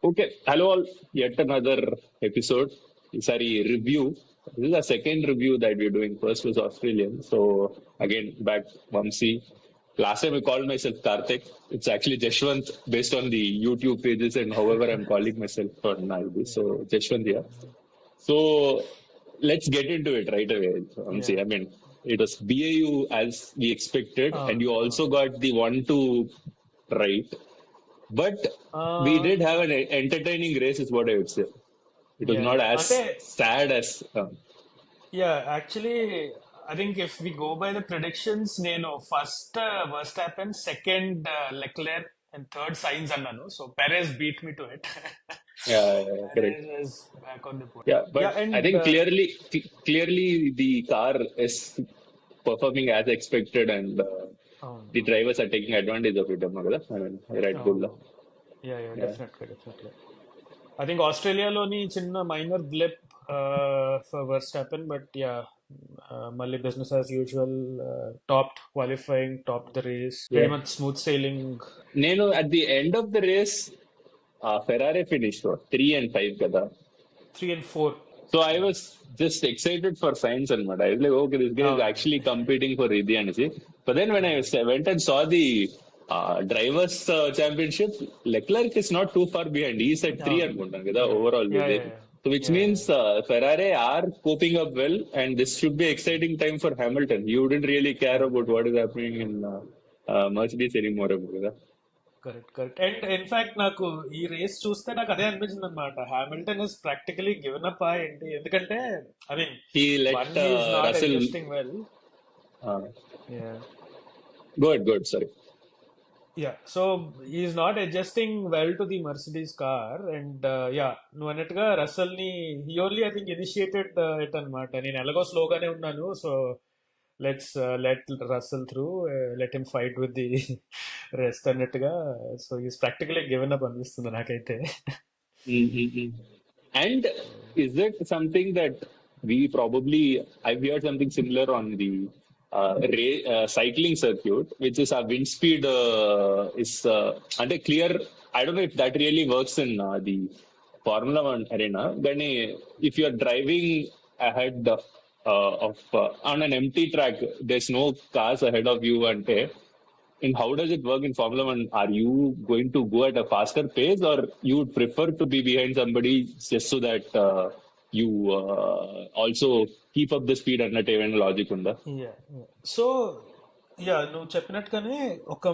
Okay, hello all. Yet another episode. Sorry, review. This is the second review that we're doing. First was Australian. So again, back Vamsi. Last time I called myself Karthik. It's actually Jeshwanth based on the YouTube pages and however I'm calling myself for now. So Jeshwanth here. So let's get into it right away. Vamsi. Yeah. I mean, it was BAU as we expected, and అవును you also అవును got the 1-2 right. But we did have an entertaining race, is what I would say. It was yeah not అంటే as sad as. Yeah actually I think if we go by the predictions నేను first Verstappen second Leclerc and third Sainz అన్నాను so Perez beat me to it Correct. Perez is back on the pole Yeah, yeah but I and think clearly the car is performing as expected, and అవును the అవును drivers are taking advantage of it. I mean, Red Bull. అవును yeah yeah Yeah. డెఫినెట్గా I think ఆస్ట్రేలియాలోని చిన్న minor blip for Verstappen but yeah మళ్ళీ business as usual top qualifying top the race Yeah. Very much smooth sailing నేను at the end of the race, Ferrari finished 3 and 5 kada. 3 and 4 So I was just excited for science and mud. I was like, okay, this guy is అవును actually competing for Riddhi and see. But then when I went and saw the drivers championship, Leclerc is not too far behind. He's at three అవును and yeah overall. Yeah yeah So which yeah means Ferrari are coping up well, and this should be exciting time for Hamilton. You wouldn't really care about what is happening in Mercedes anymore. Correct correct and in fact నాకు ఈ race చూస్తే నాకు అదే అనిపించింది అనమాట Hamilton is practically given up ఏంటి ఎందుకంటే I mean He let one he's not Russell adjusting well uh, yeah go ahead, sorry. Yeah, so he's not adjusting well to the Mercedes car, and yeah, నువ్వు అన్నట్టుగా Russell ని he only I think initiated it అన్నమాట. నేను ఎలాగో స్లోగానే ఉన్నాను, so let's let Russell through, let him fight with the rest అన్నట్టుగా. So is practically given up అనిపిస్తుంది నాకైతే. Mm-hmm. And is it something that I've heard something similar on the cycling circuit, which is our wind speed is under clear. I don't know if that really works in the Formula One arena. Then if you're driving ahead on an empty track, there's no cars ahead of you, and and how does it work in Formula One? Are you going to go at a faster pace, or you would prefer to be behind somebody just so that you also keep up the speed అన్నట్టు ఏమైనా logic ఉందా? Yeah, yeah. So yeah నువ్వు చెప్పినట్టుగానే ఒక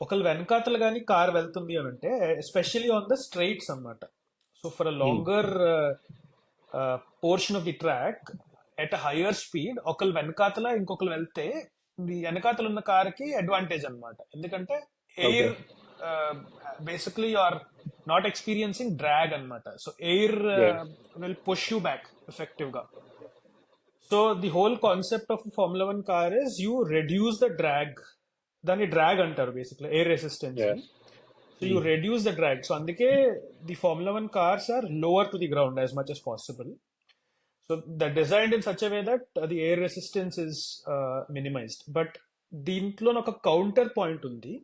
ఒకళ్ళు వెనకాతలు కానీ car వెళ్తుంది అని అంటే ఎస్పెషల్లీ ఆన్ ద స్ట్రైట్స్ అన్నమాట. So for a longer portion of the track at higher speed ఒకళ్ళు వెనకాతల ఇంకొకరు వెళ్తే ది వెనకాతలు ఉన్న కార్ కి అడ్వాంటేజ్ అన్నమాట. ఎందుకంటే air Okay. Basically are not experiencing drag అన్నమాట. So air Yeah. Will push you back effective గా. So the whole concept of Formula One car is you reduce the drag. దాన్ని drag అంటారు basically air resistance Yeah. ని. So you reduce the drag. So అందుకే the Formula One cars are lower to the ground as much as possible. So the designed in such way that the air resistance is minimised. But దీంట్లో ఒక counterpoint ఉంది.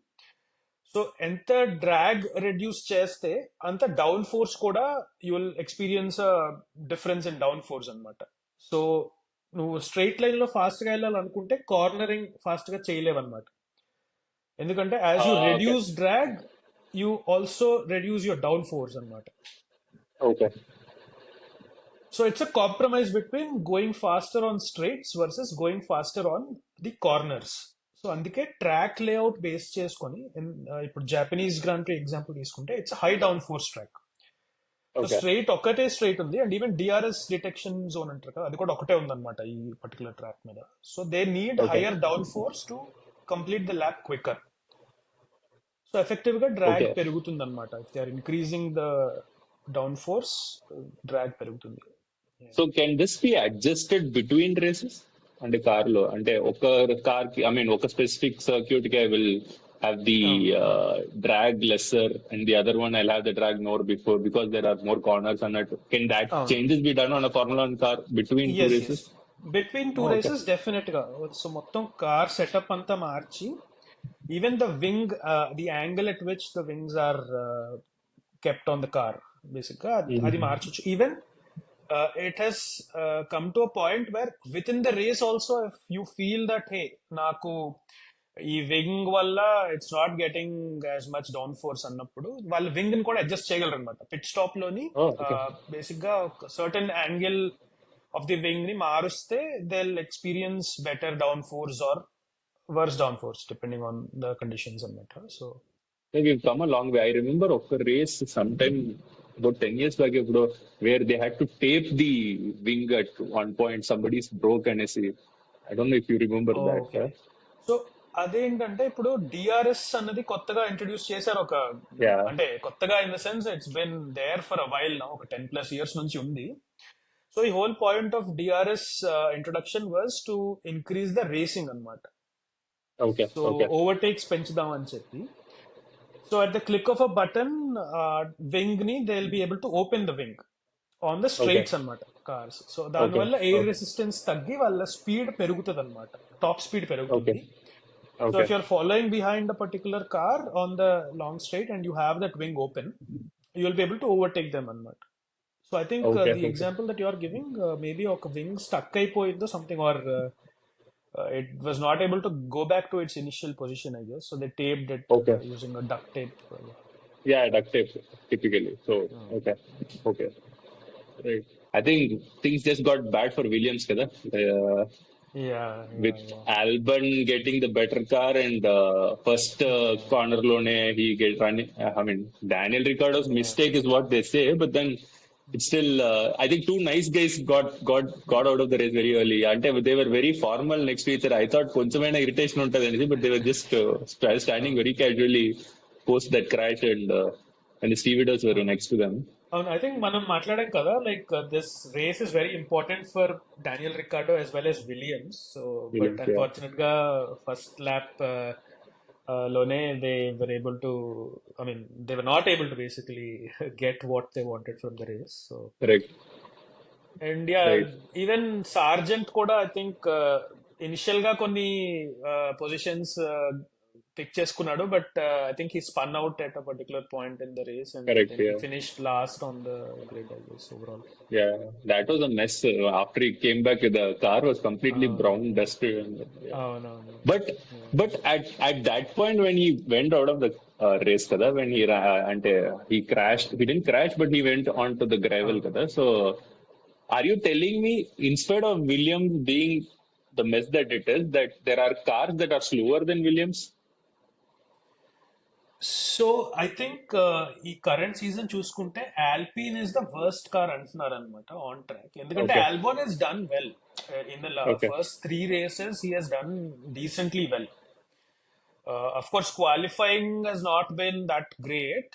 So ఎంత drag reduce చేస్తే అంత downforce కూడా you will experience difference in downforce అనమాట. So నువ్వు straight line లో ఫాస్ట్ గా వెళ్ళాలనుకుంటే కార్నరింగ్ ఫాస్ట్ గా చేయలేవన్నమాట. ఎందుకంటే as you Okay. Reduce drag you also reduce your downforce అనమాట. Okay. So it's a compromise between going faster on straights versus going faster on the corners. సో అందుకే track layout base చేసుకొని ఇప్పుడు Japanese Grand Prix example తీసుకుంటే it's high downforce track. So Okay. Straight ఒక్కటే straight ఉంది and even DRS detection zone అంటారు కదా, అది కూడా ఒకటే ఉందన్నమాట ఈ పర్టికులర్ ట్రాక్ మీద. So they need Okay. Higher downforce to complete the lap quicker. So effective గా డ్రాగ్ Okay. పెరుగుతుంది అనమాట. If they are increasing the downforce, drag పెరుగుతుంది. So can this be adjusted between races? అంటే car లో అంటే ఒక car కి ఒక స్పెసిఫిక్ సర్క్యూట్ కి I will have the drag lesser and the other one I have the drag more because there are more corners అన్నట్టు. Can that అవును. Changes be done on a Formula One car between two S S races? Between two okay. Races definite గా. So మొత్తం car setup అంతా మార్చి even the wing, the angle at which the wings are kept on the car. Basically, అది Mhm. మార్చొచ్చు. Even it has come to a point where within the race also, if you feel that, hey, నాకు ఈ wing వల్ల it's not getting as much downforce అన్నప్పుడు వాళ్ళు wing ని కూడా adjust చేయగలరు అనమాట. పిట్ స్టాప్ లోని Oh, okay. బేసిక్ గా certain angle of the wing ని మారుస్తే they will experience better downforce or worse downforce depending on the conditions అన్నమాట. So So we've come a long way. I remember of a race sometime about 10 years back, bro, where they had to tape the wing at one point. Somebody's broke and I don't know if you remember that. Okay. So అదేంటంటే ఇప్పుడు DRS అన్నది కొత్తగా introduce చేశారు. ఒక Yeah. అంటే కొత్తగా in the sense it's been there for a while నా, ఒక 10+ years నుంచి ఉంది. సో ఈ whole point of DRS introduction was to increase the racing అన్నమాట. Okay. So Okay. ఓవర్టేక్స్ పెంచుదాం అని చెప్పి. So at the click of a button wing ని they will be able to open the wing on the Okay. Straights అన్నమాట cars. So Okay. దానివల్ల air Okay. Resistance తగ్గి వాళ్ళ speed పెరుగుతుంది అనమాట, టాప్ స్పీడ్ పెరుగుతుంది. Okay. So if Okay. you're following behind a particular car on the long straight and you have that wing open, you'll be able to overtake them అన్నమాట. So I think Okay. the Okay. example that you are giving, maybe ఒక wing stuck అయిపోయిందో something, or it was not able to go back to its initial position, I guess. So they taped it Okay. using a duct tape. Yeah, duct tape typically. So okay. Okay. Right. I think things just got bad for Williams, kada. Yeah, With yeah. Albon getting the better car and first corner lone he get running. I mean, Daniel Ricciardo's mistake is what they say, but then it's still. I think two nice guys got out of the race very early. And they were very formal next to each other. I thought కొంచెమైనా irritation ఉంటది, but they were just standing very casually post that crash, and the stevedores were next to them. అవును, I think మనం మాట్లాడాం కదా, like this race is very important for Daniel Ricciardo as well as Williams. So but Williams, yeah. Unfortunate గా first lap లోనే they were able to, I mean they were not able to basically get what they wanted from the race. So Correct. And yeah, Right. Even Sargeant కూడా I think initial గా కొన్ని positions pick చేసుకున్నాడు, but I think he spun out at a particular point in the race and Correct. Then he Yeah. Finished last on the grid, I guess, overall. Yeah. That was a mess. After he came back, the car was completely brown, dusty. Yeah. అవునవును. But at that point when he went out of the race, kada, when he crashed. He didn't crash, but he went onto the gravel, kada. So are you telling me instead of Williams being the mess that it is, that there are cars that are slower than Williams? So I think ఈ current season చూసుకుంటే Alpine is the worst car అంటున్నారు అనమాట on track. ఎందుకంటే Okay. Albon is done well in the Okay. First 3 races. He has done decently well. Of course, qualifying has not been that great,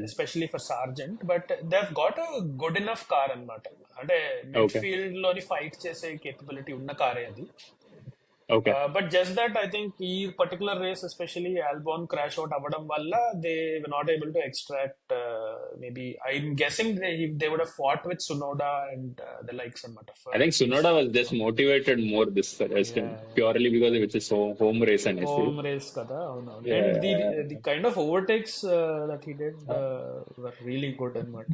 especially for Sargent, but they've got a good enough car అనమాట. అంటే Okay. Midfield లోని fight చేసే capability ఉన్న కారే అది. Okay. But just that, I think ఈ particular race especially Albon crash out అవ్వడం వల్ల they were not able to extract, maybe I'm guessing they would have fought with Tsunoda and the likes అన్నమాట. I think Sunoda was just motivated more this race purely because it's a home race and home race కదా, అవునవును. Yeah. And the kind of overtakes that he did were really good అన్నమాట.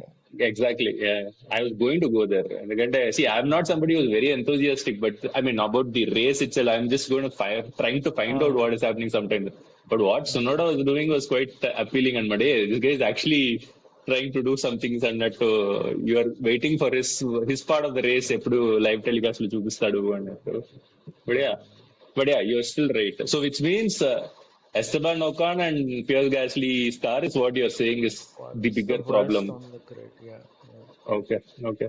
Exactly. Yeah. I was going to go there. ఎందుకంటే, see, I'm not somebody who's very enthusiastic, but I mean, about the race itself, I'm just going to trying to find out what is happening sometimes. But what Sonoda was doing was quite appealing, and hey, this guy is actually trying to do some things, and that you are waiting for his part of the race. ఎప్పుడు live telecast లో చూపిస్తాడు అన్నట్టు. But yeah, you're still right. So which means Esteban Ocon and Pierre Gasly's car is what you're saying is the bigger problem. On the grid, yeah. Okay, okay.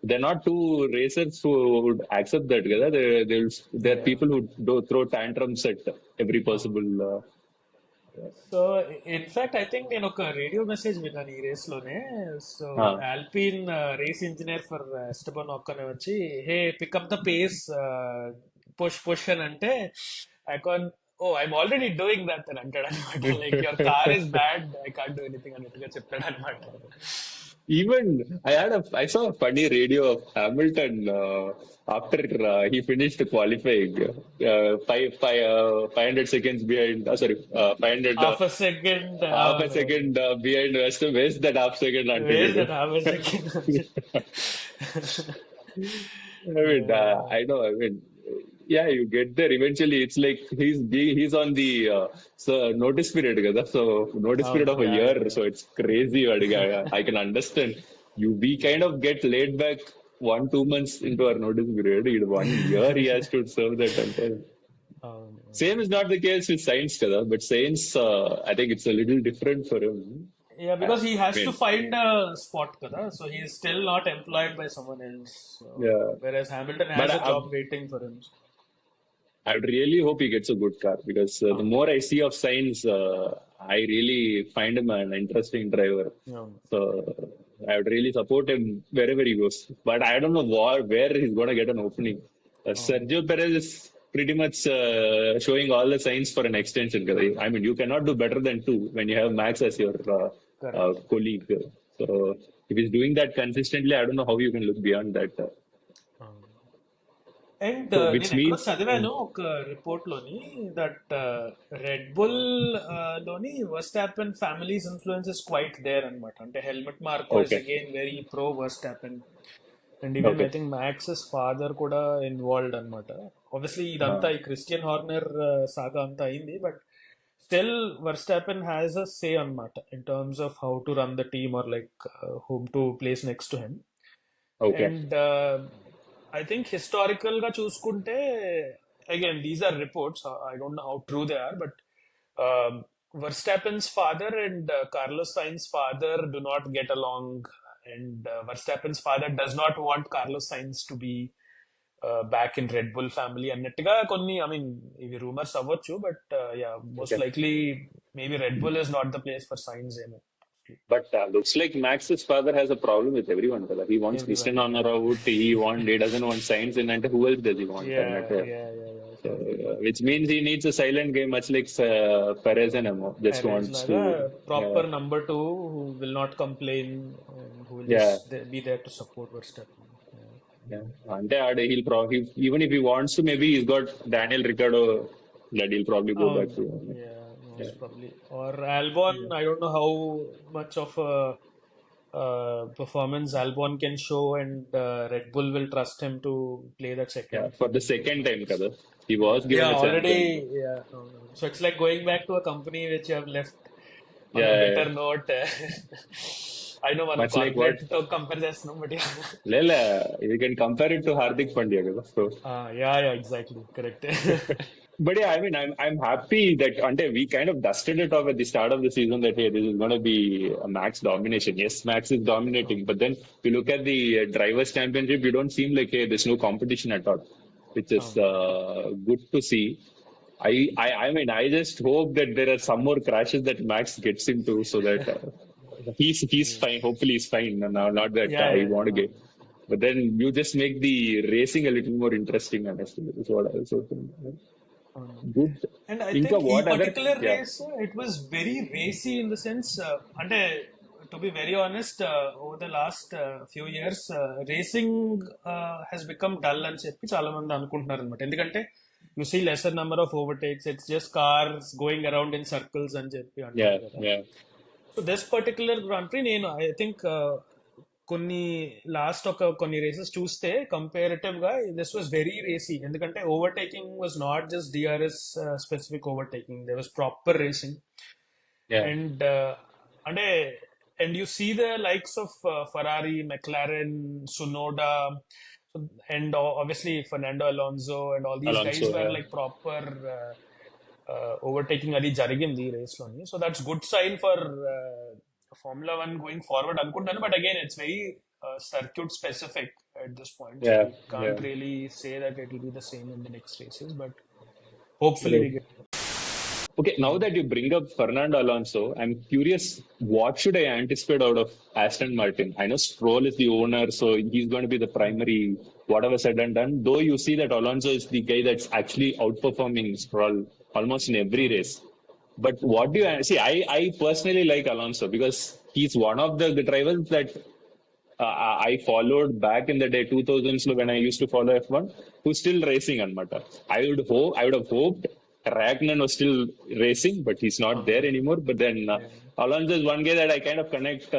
They're not two racers who would accept that, కదా. There are people who do throw tantrums at every possible. So in fact I think నేను ఒక radio message విన్నాను ఈ race లోనే. So Alpine race engineer for Esteban ఒక్కనే వచ్చి, hey pick up the pace, push అని అంటే, I can, oh I'm already doing that అని అంటాడు అనమాట. Like your car is bad, I can't do anything అన్నట్టుగా చెప్పాడు అనమాట. Even I saw a funny radio of Hamilton after he finished qualifying, 500 seconds behind. Sorry, 500 Half a second. half a second behind West. Where's that half second Where is that until half a second? I mean, Yeah. I know. I mean, yeah, you get there eventually. It's like he's on the notice period, kada. So notice period Oh, of a yeah, year. yeah, So it's crazy. I can understand. We kind of get laid back 1 2 months into our notice period. In 1 year, he has to serve that entire. yeah. Same is not the case with science, kada. But science, I think it's a little different for him. Yeah, I because he has to mean, find a spot, kada. So he is still not employed by someone else. So, yeah. whereas Hamilton But has a job waiting for him. I would really hope he gets a good car because the Um, more I see of signs, I really find him an interesting driver. um, So I would really support him wherever he goes. But I don't know where he's going to get an opening. um, Sergio Perez is pretty much showing all the signs for an extension. 'Cause I mean, you cannot do better than two when you have Max as your correct. colleague. So if he's doing that consistently, I don't know how you can look beyond that. Um, and So which నేను ఎక్కడో means, చదివాను ఒక report లోని that Red Bull లోని Verstappen family's influence is quite there అనమాట అంటే Helmut Marko is okay, again very pro Verstappen and even I okay. Think Max's father కూడా involved అనమాట ఆబ్వియస్లీ ఇదంతా Uh, ఈ క్రిస్టియన్ హార్నర్ సాగా అంతా అయింది but still Verstappen has a say అనమాట in terms of how to run the team or like whom to place next to him okay. And I think historical గా చూసుకుంటే again these are reports I don't know how true they are but Verstappen's father and Carlos Sainz's father do not get along, and Verstappen's father does not want Carlos Sainz to be back in Red Bull family. అన్నట్టుగా కొన్ని I mean ఇవి rumours అవ్వచ్చు but yeah most Okay. Likely maybe red bull is not the place for science ఏమో But looks like Max's father has a problem with everyone. Brother. He wants Christian everyone yeah honor out. He doesn't want science in it. Who else does he want? Yeah And yeah yeah yeah so, correct which means he needs a silent game, much like Perez and Emo. Just Perez wants laga to, proper number two who will not complain and who will yeah, just be there to support Verstappen. Yeah. yeah. And he'll probably, even if he wants to, maybe he's got Daniel Ricciardo that he'll probably go back to. Yeah, Yeah, most probably. Or Albon, I don't know how much of a performance Albon can show, and Red Bull will trust him to play that yeah. second For the field. second time, Kada. He was given Yeah, a chance. And, already. Yeah. So it's like going back to a company which you have left on a yeah, bitter note. I know మనం much like what corporate తో compare చేస్తున్నాం but Lela, you can compare it to Hardik Pandya. Kada. So, yeah exactly correct but yeah, I mean, I'm happy that ante, we kind of dusted it off at the start of the season that hey, this is going to be a Max domination. Yes, Max is dominating, but then we look at the drivers' championship, you don't seem like hey, there's no competition at all, which is good to see. I mean, I just hope that there are some more crashes that Max gets into so that he's fine. Hopefully, he's fine. Now, not that yeah I yeah want to get. But then you just make the racing a little more interesting, honestly. That's what I also think. Good. And I Inka, think ఈ what other? Particular Yeah. Race it was very racy in the sense అంటే to be very honest over the last few years racing has become dull అని చెప్పి చాలా మంది అనుకుంటున్నారు అనమాట ఎందుకంటే you see lesser number of overtakes it's just cars going around in circles అని చెప్పి Yeah. అంటారు కదా Yeah. So this particular grand prix నేను ఐ థింక్ కొన్ని లాస్ట్ కొన్ని రేసెస్ చూస్తే కంపారిటివ్ గా దిస్ వాజ్ వెరీ రేసీ ఎందుకంటే overtaking was not just DRS specific overtaking they was proper racing Yeah. And అంటే and you see the likes of Ferrari McLaren Tsunoda and obviously Fernando Alonso and all these guys Alonso. వర్ Yeah. Like proper overtaking అది జరిగింది ఈ race లోని so that's good sign for Formula One going forward అనుకుంటాను but again it's very circuit specific at this point so Yeah. we Yeah. can't really say that it will be the same in the next races but hopefully we Right. get Okay, now that you bring up Fernando Alonso, I'm curious, what should I anticipate out of Aston Martin? I know Stroll is the owner, so he's going to be the primary, whatever said and done. Though you see that Alonso is the guy that's actually outperforming Stroll almost in every race. But what do you see? I personally like Alonso because he's one of the drivers that I followed back in the day 2000s when I used to follow F1, who's still racing anamata. I would have hoped Ragnar was still racing, but he's not there anymore. But then Yeah. Alonso is one guy that I kind of connect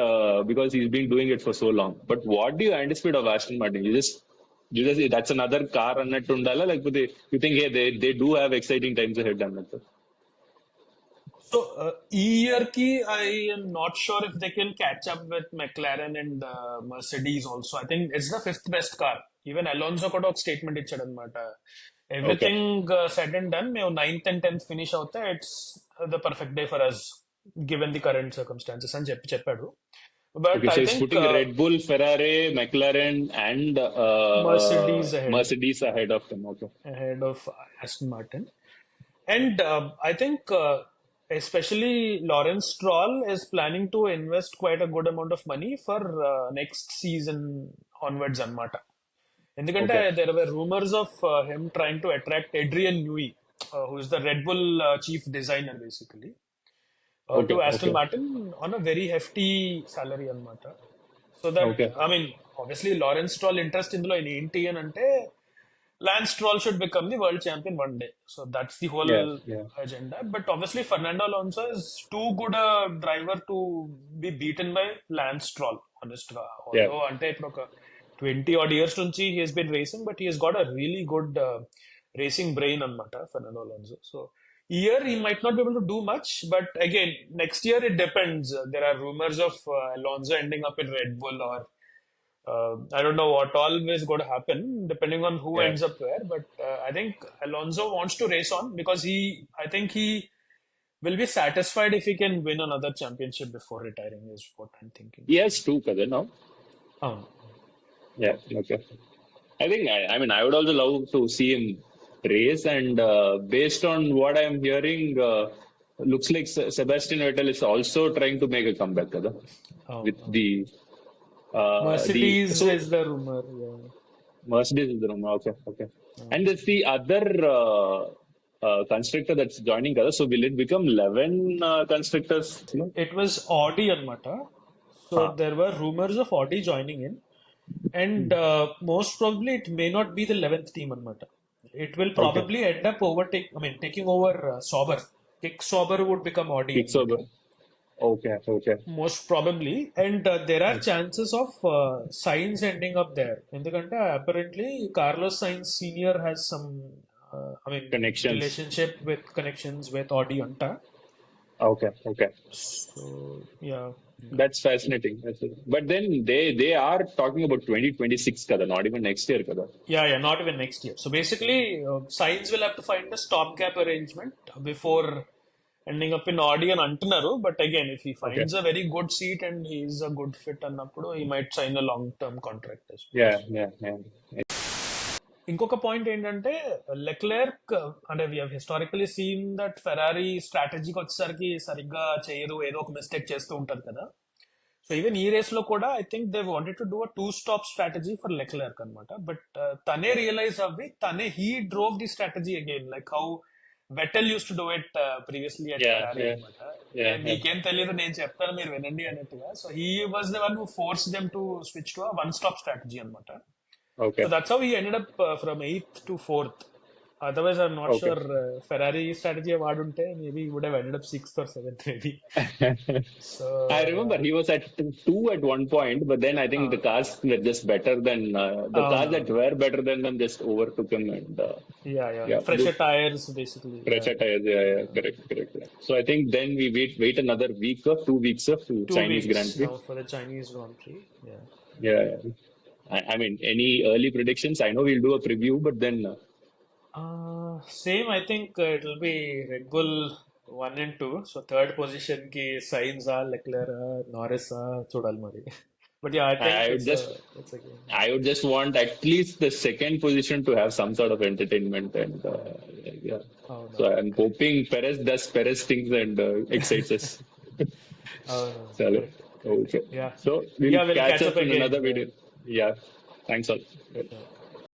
because he's been doing it for so long. But what do you anticipate of Aston Martin? You just that's another car అన్నట్టు ఉండాలా లేకపోతే you think hey they do have exciting times ahead అన్నట్టు. So, ఈ year ki, I am not sure if they can catch up with McLaren and Mercedes also. I think it's the fifth best car. Even Alonso కూడా ఒక statement ఇచ్చాడు అనమాట. Okay. Everything said and done మేము 9th and 10th finish అవుతే it's the perfect day for us given the current circumstances అని చెప్పాడు. But Okay, I so he's think putting Red Bull, Ferrari, McLaren, and Mercedes ahead Mercedes ahead of him. Okay. ahead of Aston Martin. And I think especially Lawrence Stroll is planning to invest quite a good amount of money for next season onwards anamata. ఎందుకంటే Okay. there were rumors of him trying to attract Adrian Newey, who is the Red Bull chief designer basically, to Okay. Aston Okay. Martin on a very hefty salary anamata. So that, Okay. I mean, obviously Lawrence Stroll interest ఇందులో ఏంటి అని అంటే Lance Stroll should become the world champion one day. So that's the whole Yeah. Yeah. agenda. But obviously Fernando Alonso is too good a driver to be beaten by Lance Stroll, honestly. Yeah. Although ante ఇప్పుడు ఒక 20 odd years నుంచి he has been racing, but he has got a really good racing brain anamata, Fernando Alonso. So year he might not be able to do much, but again next year it depends. There are rumors of Alonso ending up in Red Bull, or I don't know what all is going to happen depending on who Yeah. ends up where. But I think Alonso wants to race on because I think he will be satisfied if he can win another championship before retiring, is what I'm thinking. He has two, kada, no? Oh. Yeah. Okay. I think I mean I would also love to see him race, and based on what I'm hearing, looks like Sebastian Vettel is also trying to make a comeback, kada, Oh, with the Mercedes so is the rumor. Yeah. Mercedes is the rumor. Okay. Okay. And there's the other constructor that's joining us. So will it become 11 constructors? No? It was Audi anamata. So there were rumors of Audi joining in, and most probably it may not be the 11th team anamata. It will probably end up taking over Sauber. Kick Sauber would become Audi. It's over. Okay. Okay. Most probably, and there are chances of Sainz ending up there. ఎందుకంటే apparently Carlos Sainz Senior has some Connections. connections with Audi anta. Okay. Okay. So yeah. That's fascinating. But then they are talking about 2026, kada, not even next year, kada. Yeah, not even next year. So basically, Sainz will have to find a stopgap arrangement before ending up in Audi and antunaru. But again, if he finds a very good seat and he's a good fit annappudu, he might sign a long-term contract as well. Yeah. ఇంకొక point ఏంటంటే Leclerc అంటే we historically seen that Ferrari స్ట్రాటజీకి వచ్చేసరికి సరిగ్గా చేయరు, ఏదో ఒక mistake చేస్తూ ఉంటారు కదా. సో ఈవెన్ ఈ రేస్ లో కూడా I think they wanted to do a 2-stop strategy for Leclerc అనమాట. బట్ తనే రియలైజ్ అవ్వి he drove the strategy again, like how Vettel use to do it previously at Ferrari అనమాట. మీకేం తెలియదు నేను చెప్తాను మీరు వినండి అన్నట్టుగా. So he was the one who force them to switch to 1-stop strategy అనమాట. Okay. So that's how he ended up from 8th to 4th. Otherwise, I'm not sure Ferrari strategy vaadunte maybe he would have ended up 6th or 7th maybe. So I remember he was at 2 at one point, but then I think the cars were just better than the cars that were better than them just overtook him, and yeah. Fresher tires basically. Fresher tires, yeah, correct. So I think then we wait another week or 2 weeks of Chinese Grand Prix. Now for the Chinese Grand Prix. Yeah. I mean, any early predictions? I know we'll do a preview, but then same. I think it'll be Red Bull 1 and 2. So third position ki Sainz Leclerc Norris chudal mari. But yeah, I think I would just want at least the second position to have some sort of entertainment, and so I'm hoping Perez does Perez things and excites us. Okay. Yeah. So we'll catch up in again. another video. Yeah. Thanks all.